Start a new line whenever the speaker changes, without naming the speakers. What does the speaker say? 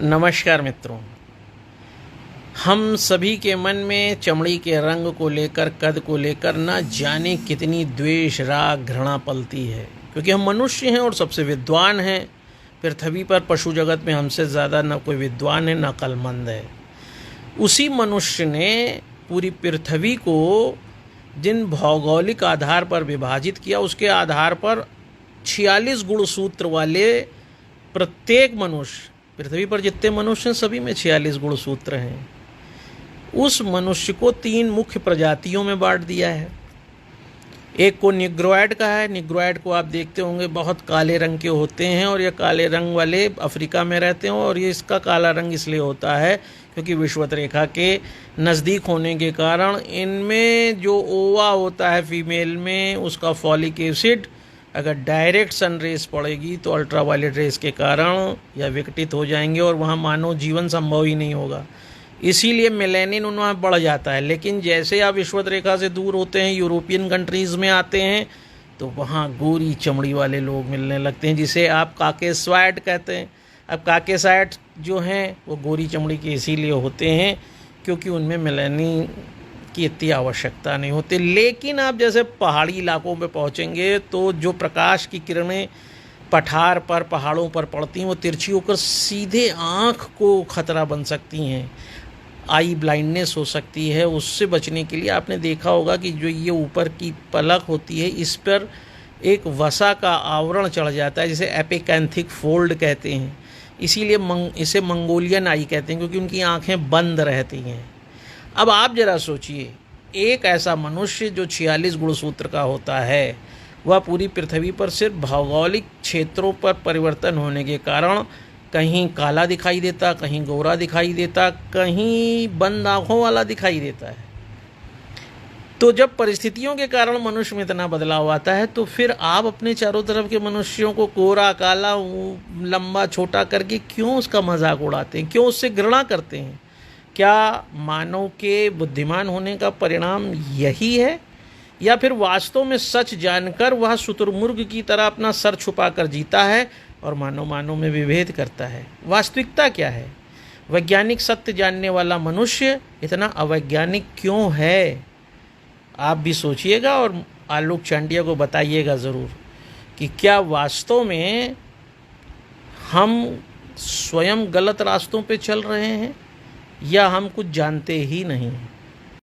नमस्कार मित्रों, हम सभी के मन में चमड़ी के रंग को लेकर, कद को लेकर न जाने कितनी द्वेष, राग, घृणा पलती है, क्योंकि हम मनुष्य हैं और सबसे विद्वान हैं। पृथ्वी पर पशु जगत में हमसे ज़्यादा न कोई विद्वान है, न अक्लमंद है। उसी मनुष्य ने पूरी पृथ्वी को जिन भौगोलिक आधार पर विभाजित किया, उसके आधार पर 46 गुणसूत्र वाले प्रत्येक मनुष्य, पृथ्वी पर जितने मनुष्य हैं सभी में 46 गुणसूत्र हैं। उस मनुष्य को 3 मुख्य प्रजातियों में बांट दिया है। एक को निग्रोइड कहा है। निग्रोइड को आप देखते होंगे, बहुत काले रंग के होते हैं और ये काले रंग वाले अफ्रीका में रहते हैं। और ये इसका काला रंग इसलिए होता है क्योंकि विषुवत रेखा के नज़दीक होने के कारण इनमें जो ओवा होता है फीमेल में, उसका फॉलिक एसिड अगर डायरेक्ट सन रेस पड़ेगी तो अल्ट्रावायलेट रेस के कारण या विकटित हो जाएंगे और वहाँ मानव जीवन संभव ही नहीं होगा। इसीलिए मेलेनिन उनमें बढ़ जाता है। लेकिन जैसे आप विषुवत रेखा से दूर होते हैं, यूरोपियन कंट्रीज़ में आते हैं, तो वहाँ गोरी चमड़ी वाले लोग मिलने लगते हैं, जिसे आप काकेसाइड कहते हैं। अब काकेसाइड जो हैं वो गोरी चमड़ी के इसीलिए होते हैं क्योंकि उनमें मेलेनिन की इतनी आवश्यकता नहीं होती। लेकिन आप जैसे पहाड़ी इलाकों में पहुंचेंगे तो जो प्रकाश की किरणें पठार पर, पहाड़ों पर पड़ती हैं, वो तिरछी होकर सीधे आँख को खतरा बन सकती हैं, आई ब्लाइंडनेस हो सकती है। उससे बचने के लिए आपने देखा होगा कि जो ये ऊपर की पलक होती है, इस पर एक वसा का आवरण चढ़ जाता है, जिसे एपिकैंथिक फोल्ड कहते हैं। इसीलिए इसे मंगोलियन आई कहते हैं, क्योंकि उनकी आँखें बंद रहती हैं। अब आप जरा सोचिए, एक ऐसा मनुष्य जो 46 गुणसूत्र का होता है, वह पूरी पृथ्वी पर सिर्फ भौगोलिक क्षेत्रों पर परिवर्तन होने के कारण कहीं काला दिखाई देता, कहीं गोरा दिखाई देता, कहीं बंद आँखों वाला दिखाई देता है। तो जब परिस्थितियों के कारण मनुष्य में इतना बदलाव आता है, तो फिर आप अपने चारों तरफ के मनुष्यों को गोरा, काला, लंबा, छोटा करके क्यों उसका मजाक उड़ाते हैं, क्यों उससे घृणा करते हैं? क्या मानव के बुद्धिमान होने का परिणाम यही है, या फिर वास्तव में सच जानकर वह शुतुरमुर्ग की तरह अपना सर छुपाकर जीता है और मानव में विभेद करता है? वास्तविकता क्या है? वैज्ञानिक सत्य जानने वाला मनुष्य इतना अवैज्ञानिक क्यों है? आप भी सोचिएगा और आलोक चांडिया को बताइएगा ज़रूर कि क्या वास्तव में हम स्वयं गलत रास्तों पे चल रहे हैं या हम कुछ जानते ही नहीं।